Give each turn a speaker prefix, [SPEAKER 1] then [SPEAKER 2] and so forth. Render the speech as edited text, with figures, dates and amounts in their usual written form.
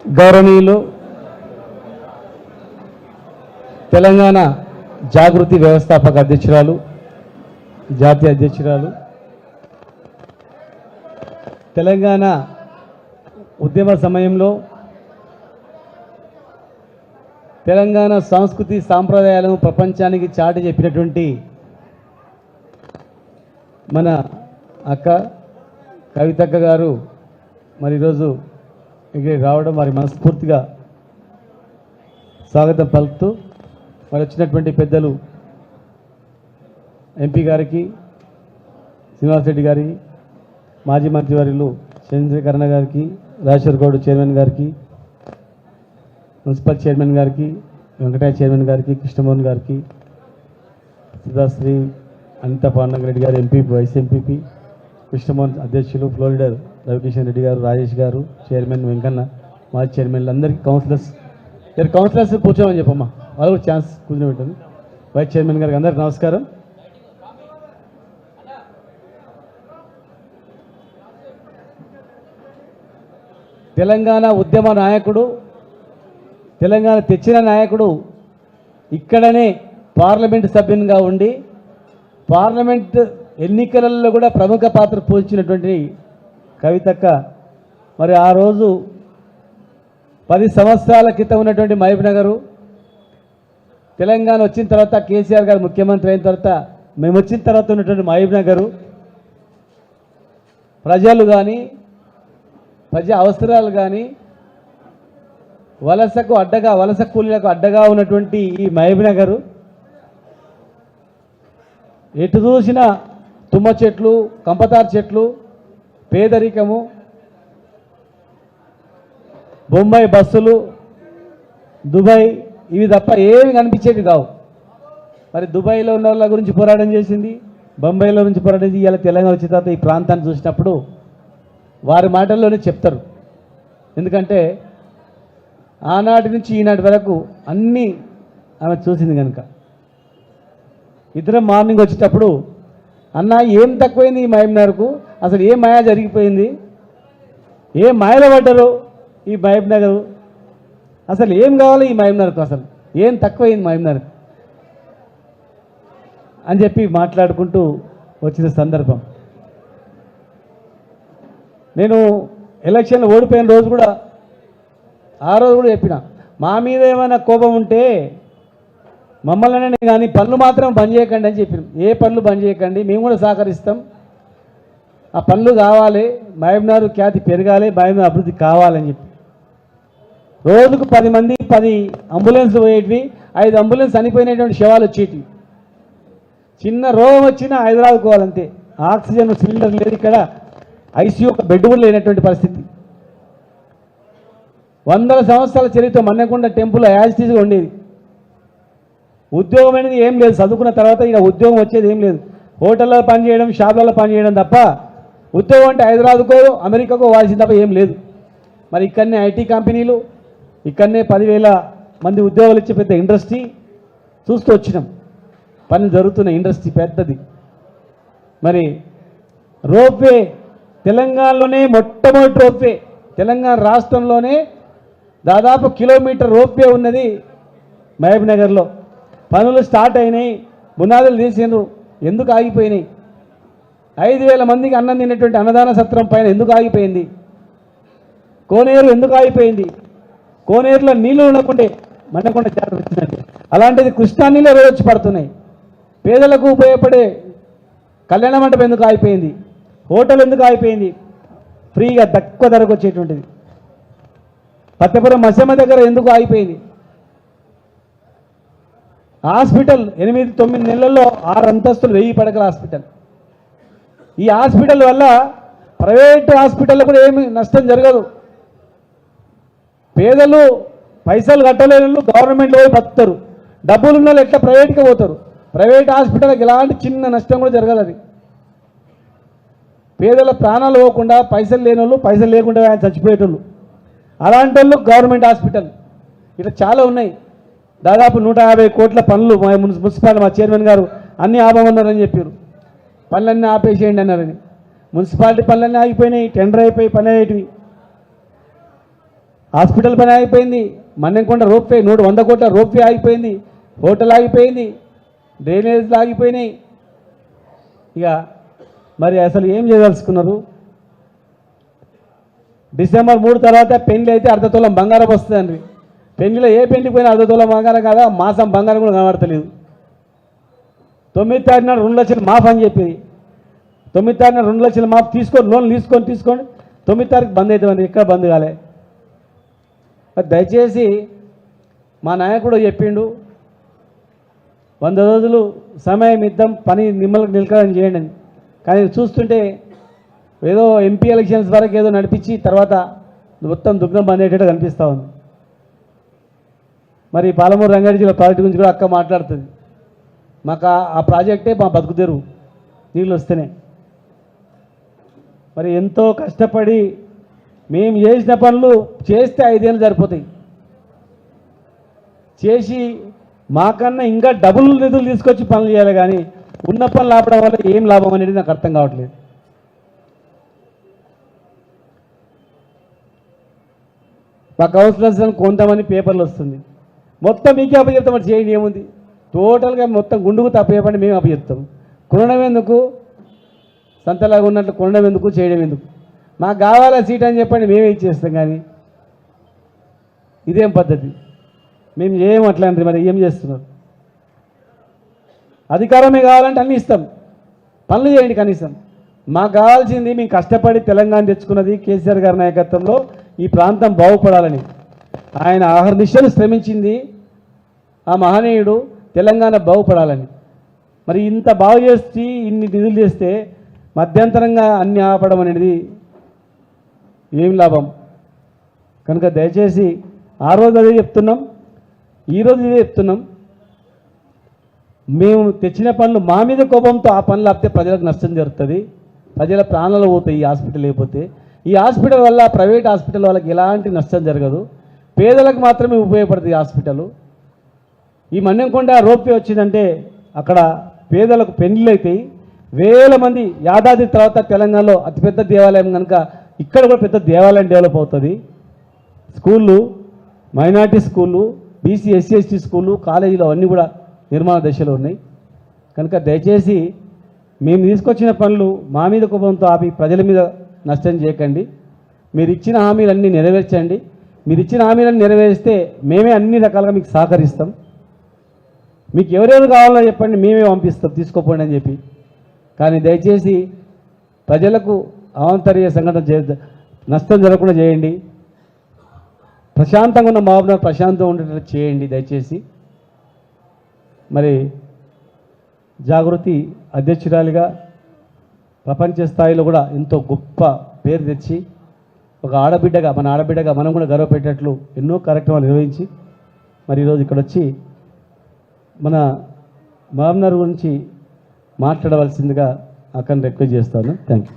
[SPEAKER 1] గౌరవనీయులు తెలంగాణ జాగృతి వ్యవస్థాపక అధ్యక్షురాలు, జాతీయ అధ్యక్షురాలు, తెలంగాణ ఉద్యమ సమయంలో తెలంగాణ సంస్కృతి సాంప్రదాయాలను ప్రపంచానికి చాటి చెప్పినటువంటి మన అక్క కవితక్క గారు మరి ఈరోజు ఇక్కడికి రావడం వారి మనస్ఫూర్తిగా స్వాగతం పలుకుతూ మరి వచ్చినటువంటి పెద్దలు ఎంపీ గారికి, శ్రీనివాస్ రెడ్డి గారికి, మాజీ మంత్రివర్యులు చంద్రకరణ గారికి, రాజేశ్వర్ గౌడ్ చైర్మన్ గారికి, మున్సిపల్ చైర్మన్ గారికి, వెంకటయ్య చైర్మన్ గారికి, కృష్ణమోహన్ గారికి, సుధాశ్రీ అనిత పాండంగ రెడ్డి గారు ఎంపీ, వైస్ ఎంపీపీ, కృష్ణమోహన్ అధ్యక్షులు, ఫ్లోర్ లీడర్ రవికిషన్ రెడ్డి గారు, రాజేష్ గారు, చైర్మన్ వెంకన్న, మాజీ చైర్మన్లు అందరికీ, కౌన్సిలర్స్ కూర్చోమని చెప్పమ్మా, వాళ్ళు కూడా ఛాన్స్ కూర్చొని పెట్టండి. వైస్ చైర్మన్ గారికి అందరికీ నమస్కారం. తెలంగాణ ఉద్యమ నాయకుడు, తెలంగాణ తెచ్చిన నాయకుడు, ఇక్కడనే పార్లమెంటు సభ్యునిగా ఉండి పార్లమెంట్ ఎన్నికలలో కూడా ప్రముఖ పాత్ర పోషించినటువంటి కవితక్క మరి ఆ రోజు 10 సంవత్సరాల క్రితం ఉన్నటువంటి మహబూబ్నగర్, తెలంగాణ వచ్చిన తర్వాత కేసీఆర్ గారు ముఖ్యమంత్రి అయిన తర్వాత మేము వచ్చిన తర్వాత ఉన్నటువంటి మహబూబ్నగర్ ప్రజలు కానీ ప్రజా అవసరాలు కానీ వలస కూలీలకు అడ్డగా ఉన్నటువంటి ఈ మహబూబ్నగర్ ఎటు చూసినా తుమ్మ చెట్లు, కంపతారు చెట్లు, పేదరికము, బొంబాయి బస్సులు, దుబాయ్, ఇవి తప్ప ఏమి కనిపించేవి కావు. మరి దుబాయ్లో ఉన్న వాళ్ళ గురించి పోరాటం చేసింది, బొంబాయిలో నుంచి పోరాటం చేసి ఇలా తెలంగాణ వచ్చిన తర్వాత ఈ ప్రాంతాన్ని చూసినప్పుడు వారి మాటల్లోనే చెప్తారు. ఎందుకంటే ఆనాటి నుంచి ఈనాటి వరకు అన్నీ ఆమె చూసింది కనుక. ఇద్దరం మార్నింగ్ వచ్చేటప్పుడు అన్న ఏం తక్కువైంది ఈ మహబూబ్నగర్కు, అసలు ఏ మాయ జరిగిపోయింది, ఏ మాయలో పడ్డారు ఈ మహబూబ్నగర్, అసలు ఏం కావాలి ఈ మహబూబ్నగర్కు, అసలు ఏం తక్కువైంది మహబూబ్నగర్ అని చెప్పి మాట్లాడుకుంటూ వచ్చిన సందర్భం. నేను ఎలక్షన్లో ఓడిపోయిన రోజు కూడా ఆ రోజు కూడా చెప్పిన, మా మీద ఏమైనా కోపం ఉంటే మమ్మల్ని కానీ పనులు మాత్రం బంద్ చేయకండి అని చెప్పినాం. ఏ పనులు బంద్ చేయకండి, మేము కూడా సహకరిస్తాం, ఆ పనులు కావాలి, మహబూబ్నగర్ ఖ్యాతి పెరగాలి, మహబూబ్నగర్ అభివృద్ధి కావాలని చెప్పి రోజుకు 10 మంది 10 అంబులెన్స్ పోయేటివి, 5 అంబులెన్స్ చనిపోయినటువంటి శవాలు వచ్చేటివి. చిన్న రోగం వచ్చినా హైదరాబాద్ పోవాలంతే, ఆక్సిజన్ సిలిండర్ లేదు, ఇక్కడ ఐసీయూ ఒక బెడ్ కూడా లేనటువంటి పరిస్థితి. 100 సంవత్సరాల చరిత్ర మన్నెకొండ టెంపుల్ యాజ్ టీజ్గా ఉండేది. ఉద్యోగం అనేది ఏం లేదు, చదువుకున్న తర్వాత ఇక ఉద్యోగం వచ్చేది ఏం లేదు, హోటల్లో పనిచేయడం, షాపులలో పనిచేయడం తప్ప ఉద్యోగం అంటే హైదరాబాద్కో అమెరికాకో వాల్సింది తప్ప ఏం లేదు. మరి ఇక్కడనే ఐటీ కంపెనీలు, ఇక్కడనే 10,000 మంది ఉద్యోగాలు ఇచ్చే పెద్ద ఇండస్ట్రీ చూస్తూ వచ్చినాం, పని జరుగుతున్న ఇండస్ట్రీ పెద్దది. మరి రోప్వే తెలంగాణలోనే మొట్టమొదటి రోప్వే, తెలంగాణ రాష్ట్రంలోనే దాదాపు కిలోమీటర్ రోప్వే ఉన్నది మహబూబ్నగర్లో. పనులు స్టార్ట్ అయినాయి, బునాదులు తీసిండ్రు, ఎందుకు ఆగిపోయినాయి? 5,000 మందికి అన్నం తినేటువంటి అన్నదాన సత్రం పైన ఎందుకు ఆగిపోయింది? కోనేరు ఎందుకు ఆగిపోయింది? కోనేరులో నీళ్లు ఉండకుంటే మన్నకొండ జాతర వచ్చినట్టు, అలాంటిది కృష్ణా నీళ్ళు రోజు వచ్చి పడుతున్నాయి. పేదలకు ఉపయోగపడే కళ్యాణ మండపం ఎందుకు ఆగిపోయింది? హోటల్ ఎందుకు ఆగిపోయింది? ఫ్రీగా తక్కువ ధరకు వచ్చేటువంటిది. పత్తెపురం మసమ్మ దగ్గర ఎందుకు ఆగిపోయింది? హాస్పిటల్ 8-9 నెలల్లో 6 అంతస్తులు 1000 పడకల హాస్పిటల్. ఈ హాస్పిటల్ వల్ల ప్రైవేట్ హాస్పిటల్లో కూడా ఏమి నష్టం జరగదు. పేదలు పైసలు కట్టలేని వాళ్ళు గవర్నమెంట్లో పోయి బతుకుతారు, డబ్బులు ఉన్న వాళ్ళు ఎట్లా ప్రైవేట్గా పోతారు. ప్రైవేట్ హాస్పిటల్కి ఎలాంటి చిన్న నష్టం కూడా జరగదు. అది పేదల ప్రాణాలు పోకుండా, పైసలు లేని వాళ్ళు పైసలు లేకుండా ఆయన చచ్చిపోయేటోళ్ళు, అలాంటి వాళ్ళు గవర్నమెంట్ హాస్పిటల్ ఇట్లా చాలా ఉన్నాయి. దాదాపు 150 కోట్ల పనులు మున్సిపాలిటీ మా చైర్మన్ గారు అన్నీ ఆపమన్నారని చెప్పారు. పనులన్నీ ఆపేసేయండి అన్నారని. మున్సిపాలిటీ పనులన్నీ ఆగిపోయినాయి, టెండర్ అయిపోయి పని అయ్యేటివి. హాస్పిటల్ పని ఆగిపోయింది, మన్నెంకొండ రోప్వే 100 కోట్ల రోప్వే ఆగిపోయింది, హోటల్ ఆగిపోయింది, డ్రైనేజ్లు ఆగిపోయినాయి. ఇక మరి అసలు ఏం చేయదలుచుకున్నారు? డిసెంబర్ 3 తర్వాత పెళ్లి అయితే అర్ధతోలం బంగారం వస్తుందండి. పెళ్లిలో ఏ పెళ్లికి పోయినా అర్ధతోలం బంగారం కాదా, మాసం బంగారం కూడా కనబడతలేదు. 9 తారీఖు నాడు 2 లక్షలు మాఫ్ అని చెప్పింది. 9 తారీఖు నాడు 2 లక్షలు మాఫ్ తీసుకొని లోన్ తీసుకోండి 9 తారీఖు బంద్ అవుతామండి. ఎక్కడ బంద్ కాలే. దయచేసి మా నాయకుడు చెప్పిండు 100 రోజులు సమయం ఇద్దాం, పని నిలకడం చేయండి అని. కానీ చూస్తుంటే ఏదో ఎంపీ ఎలక్షన్స్ వరకు ఏదో నడిపించి తర్వాత మొత్తం దుగ్ధం బంద్ అయ్యేటట్టు కనిపిస్తూ ఉంది. మరి పాలమూరు రంగారెడ్డి జిల్లా ప్రాజెక్టు గురించి కూడా అక్క మాట్లాడుతుంది. మాకు ఆ ప్రాజెక్టే మా బతుకు తెరువు, నీళ్ళు వస్తేనే. మరి ఎంతో కష్టపడి మేము చేసిన పనులు చేస్తే 5 ఏళ్ళు సరిపోతాయి. చేసి మాకన్నా ఇంకా డబుల్ నిధులు తీసుకొచ్చి పనులు చేయాలి. కానీ ఉన్న పనులు ఆపడం వల్ల ఏం లాభం అనేది నాకు అర్థం కావట్లేదు. మా కౌన్సిలర్స్ కొంతమంది పేపర్లు వస్తుంది, మొత్తం మీకే అప్పచెప్తాం, మరి చేయండి ఏముంది, టోటల్గా మొత్తం గుండుకు తప్పేపండి మేము అప్పచెప్తాం. కొనడం ఎందుకు, సంతలాగా ఉన్నట్లు కొనడం ఎందుకు, చేయడం ఎందుకు? మాకు కావాలా సీట్ అని చెప్పండి, మేమే ఇచ్చేస్తాం. కానీ ఇదేం పద్ధతి? మేము ఏం అట్లాంటి మరి ఏం చేస్తున్నారు? అధికారమే కావాలంటే అన్నీ ఇస్తాం, పనులు చేయండి కనీసం. మాకు కావాల్సింది మేము కష్టపడి తెలంగాణ తెచ్చుకున్నది కేసీఆర్ గారి నాయకత్వంలో ఈ ప్రాంతం బాగుపడాలని. ఆయన ఆహర్నిశలు శ్రమించింది ఆ మహనీయుడు తెలంగాణ బాగుపడాలని. మరి ఇంత బాగు చేసి ఇన్ని నిధులు చేస్తే మధ్యంతరంగా అన్ని ఆపడం అనేది ఏం లాభం? కనుక దయచేసి ఆ రోజు అదే చెప్తున్నాం, ఈరోజు ఇదే చెప్తున్నాం. మేము తెచ్చిన పనులు మా మీద కోపంతో ఆ పనులు ఆపితే ప్రజలకు నష్టం జరుగుతుంది, ప్రజల ప్రాణాలు పోతాయి. ఈ హాస్పిటల్ లేకపోతే ఈ హాస్పిటల్ వల్ల ప్రైవేట్ హాస్పిటల్ వాళ్ళకి ఎలాంటి నష్టం జరగదు, పేదలకు మాత్రమే ఉపయోగపడుతుంది ఈ హాస్పిటల్. ఈ మన్నెంకొండ రోప్వే వచ్చిందంటే అక్కడ పేదలకు పెళ్లిళ్ళు అవుతాయి. వేల మంది, యాదాద్రి తర్వాత తెలంగాణలో అతిపెద్ద దేవాలయం కనుక ఇక్కడ కూడా పెద్ద దేవాలయం డెవలప్ అవుతుంది. స్కూళ్ళు, మైనార్టీ స్కూళ్ళు, బీసీ ఎస్సీ ఎస్టీ స్కూళ్ళు, కాలేజీలు అవన్నీ కూడా నిర్మాణ దశలో ఉన్నాయి. కనుక దయచేసి మేము తీసుకొచ్చిన పనులు మా మీద కోపంతో ఆపి ప్రజల మీద నష్టం చేయకండి. మీరు ఇచ్చిన హామీలన్నీ నెరవేర్చండి. మీరు ఇచ్చిన హామీలన్నీ నెరవేరిస్తే మేమే అన్ని రకాలుగా మీకు సహకరిస్తాం. మీకు ఎవరెవరు కావాలో చెప్పండి, మేమే పంపిస్తాం, తీసుకోపోండి అని చెప్పి. కానీ దయచేసి ప్రజలకు అవాంతరీయ సంఘటన నష్టం జరగకుండా చేయండి. ప్రశాంతంగా ఉన్న మహబూబ్నగర్ ప్రశాంతంగా ఉండేటట్టు చేయండి దయచేసి. మరి జాగృతి అధ్యక్షురాలిగా ప్రపంచ స్థాయిలో కూడా ఎంతో గొప్ప పేరు తెచ్చి ఒక ఆడబిడ్డగా, మన ఆడబిడ్డగా మనం కూడా గర్వపెట్టేట్లు ఎన్నో కార్యక్రమాలు నిర్వహించి మరి ఈరోజు ఇక్కడ వచ్చి మన మహబూబ్నగర్ గురించి మాట్లాడవలసిందిగా అక్కడిని రిక్వెస్ట్ చేస్తాను. Thank you.